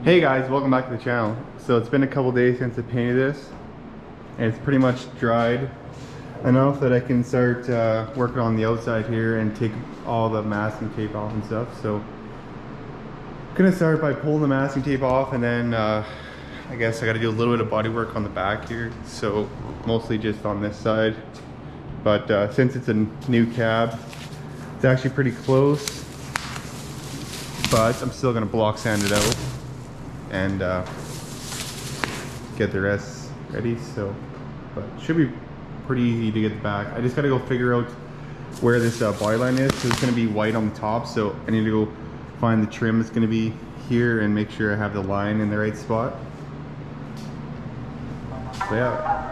Hey guys, welcome back to the channel. So it's been a couple days since I painted this and it's pretty much dried enough that I can start working on the outside here and take all the masking tape off and stuff. So I'm gonna start by pulling the masking tape off, and then I guess I gotta do a little bit of body work on the back here, so mostly just on this side. But since it's a new cab, it's actually pretty close, but I'm still gonna block sand it out and get the rest ready. So, but it should be pretty easy to get the back. I just gotta go figure out where this body line is, because it's gonna be white on the top, so I need to go find the trim that's gonna be here and make sure I have the line in the right spot. So yeah.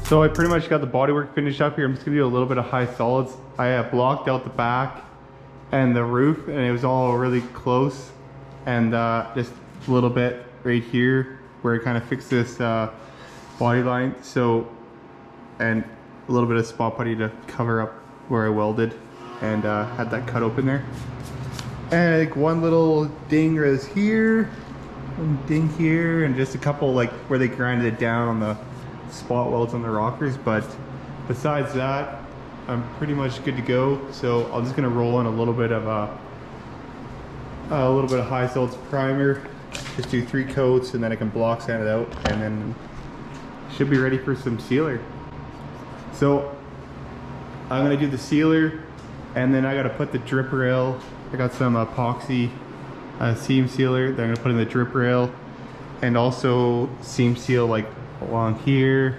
So I pretty much got the bodywork finished up here. I'm just gonna do a little bit of high solids. I blocked out the back and the roof, and it was all really close. And just a little bit right here where I kind of fixed this body line. So, and a little bit of spot putty to cover up where I welded and had that cut open there. And like one little ding is here, one ding here, and just a couple like where they grinded it down on the spot welds on the rockers. But besides that, I'm pretty much good to go. So I'm just gonna roll in a little bit of high solids primer, just do 3 coats, and then I can block sand it out, and then should be ready for some sealer. So I'm gonna do the sealer, and then I gotta put the drip rail. I got some epoxy seam sealer that I'm gonna put in the drip rail, and also seam seal like along here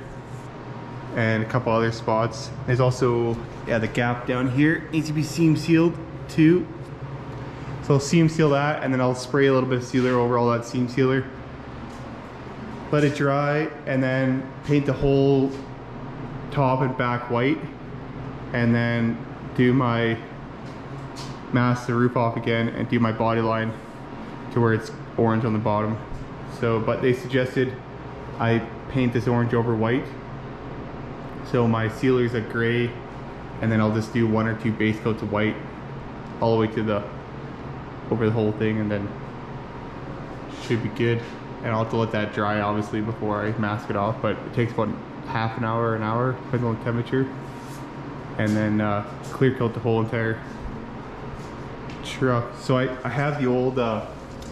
and a couple other spots. There's also, yeah, the gap down here needs to be seam sealed too. So I'll seam seal that, and then I'll spray a little bit of sealer over all that seam sealer. Let it dry, and then paint the whole top and back white, and then do my mask the roof off again and do my body line to where it's orange on the bottom. So, but they suggested I paint this orange over white, so my sealer's a gray, and then I'll just do 1 or 2 base coats of white all the way to the over the whole thing, and then should be good. And I'll have to let that dry obviously before I mask it off, but it takes about half an hour, depending on the temperature, and then clear coat the whole entire truck. So I have the old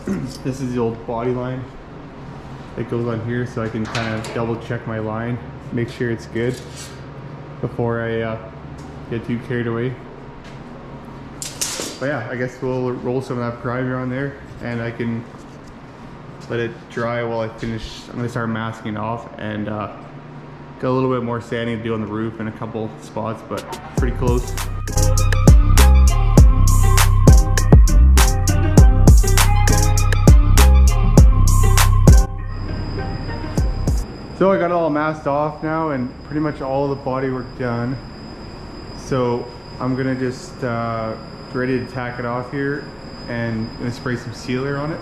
this is the old body line that goes on here, so I can kind of double check my line, make sure it's good before I get too carried away. But yeah, I guess we'll roll some of that primer on there, and I can let it dry while I finish. I'm gonna start masking it off, and got a little bit more sanding to do on the roof in a couple spots, but pretty close. So I got it all masked off now, and pretty much all the body work done. So I'm gonna just ready to tack it off here, and I'm gonna spray some sealer on it.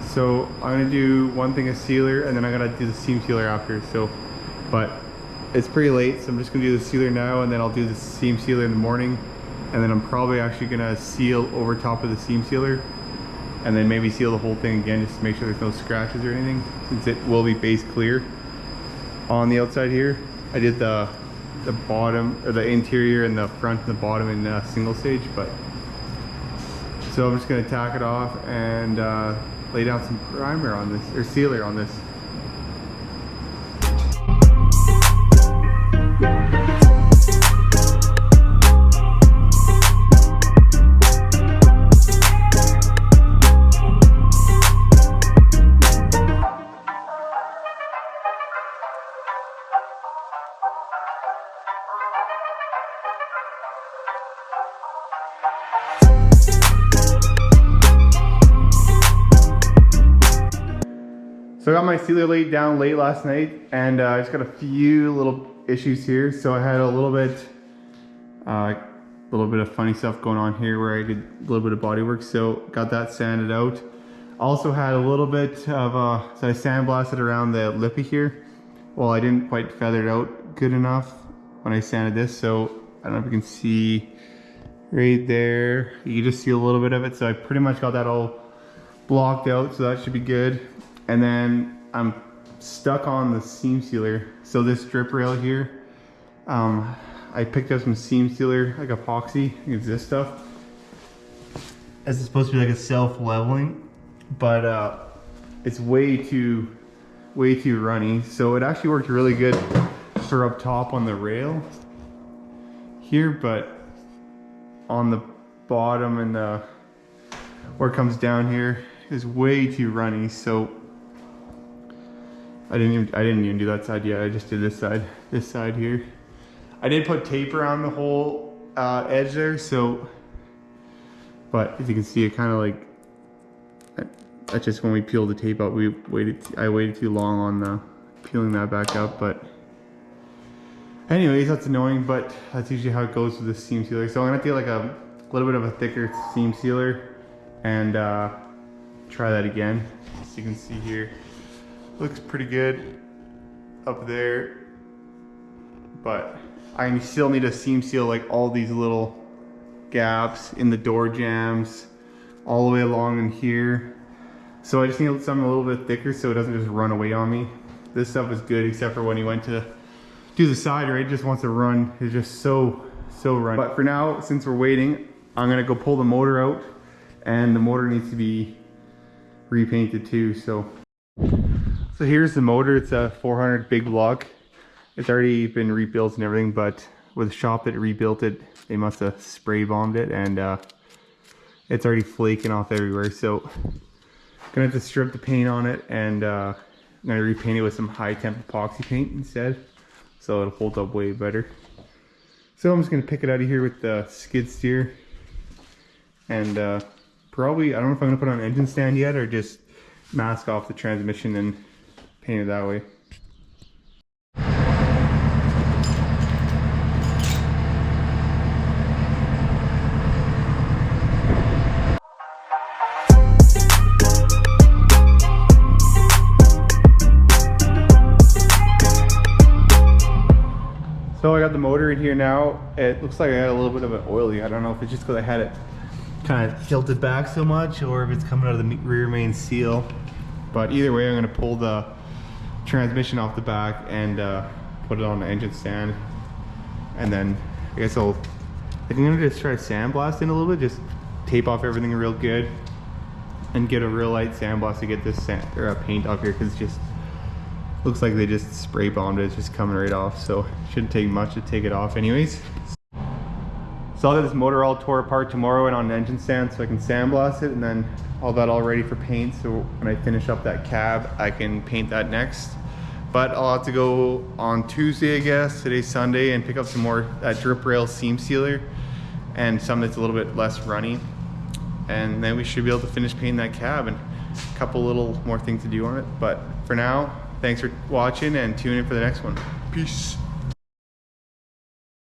So I'm gonna do 1 thing of sealer, and then I gotta do the seam sealer after. So, but it's pretty late, so I'm just gonna do the sealer now, and then I'll do the seam sealer in the morning, and then I'm probably actually gonna seal over top of the seam sealer, and then maybe seal the whole thing again just to make sure there's no scratches or anything, since it will be base clear on the outside here. I did the bottom, or the interior and the front and the bottom in single stage. But so I'm just gonna tack it off and lay down some primer on this, or sealer on this. So I got my sealer laid down late last night, and I just got a few little issues here. So I had a little bit of funny stuff going on here where I did a little bit of body work. So got that sanded out. Also had a little bit of, so I sandblasted around the lippy here. Well, I didn't quite feather it out good enough when I sanded this. So I don't know if you can see right there. You can just see a little bit of it. So I pretty much got that all blocked out. So that should be good. And then I'm stuck on the seam sealer. So this drip rail here, I picked up some seam sealer, like epoxy. It's this stuff. It's supposed to be like a self-leveling, but it's way too runny. So it actually worked really good for up top on the rail here, but on the bottom and where it comes down here is way too runny. So I didn't even do that side yet. I just did this side here. I did put tape around the whole edge there, so, but as you can see, it kind of like, that's just when we peeled the tape out, I waited too long on peeling that back up, but anyways, that's annoying, but that's usually how it goes with the seam sealer. So I'm gonna do like a little bit of a thicker seam sealer and try that again. As you can see here, looks pretty good up there, but I still need to seam seal like all these little gaps in the door jambs all the way along in here. So I just need something a little bit thicker so it doesn't just run away on me. This stuff is good except for when you went to do the side, right? It just wants to run. It's just so runny. But for now, since we're waiting, I'm gonna go pull the motor out, and the motor needs to be repainted too. So here's the motor. It's a 400 big block. It's already been rebuilt and everything, but with the shop that rebuilt it, they must have spray bombed it, and it's already flaking off everywhere. So gonna have to strip the paint on it, and I'm gonna repaint it with some high temp epoxy paint instead, so it'll hold up way better. So I'm just gonna pick it out of here with the skid steer, and probably, I don't know if I'm gonna put on an engine stand yet or just mask off the transmission and paint it that way. So I got the motor in here now. It looks like I had a little bit of an oily. I don't know if it's just because I had it kind of tilted back so much or if it's coming out of the rear main seal. But either way, I'm going to pull the transmission off the back and put it on the engine stand. And then I guess I'm going to just try to sandblast in a little bit. Just tape off everything real good and get a real light sandblast to get this paint off here, because it just looks like they just spray bombed it. It's just coming right off, so it shouldn't take much to take it off anyways. So I'll get this motor all tore apart tomorrow and on an engine stand so I can sandblast it, and then all that all ready for paint, so when I finish up that cab I can paint that next. But I'll have to go on Tuesday, I guess, today's Sunday, and pick up some more drip rail seam sealer and some that's a little bit less runny, and then we should be able to finish painting that cab and a couple little more things to do on it. But for now, thanks for watching and tune in for the next one. Peace.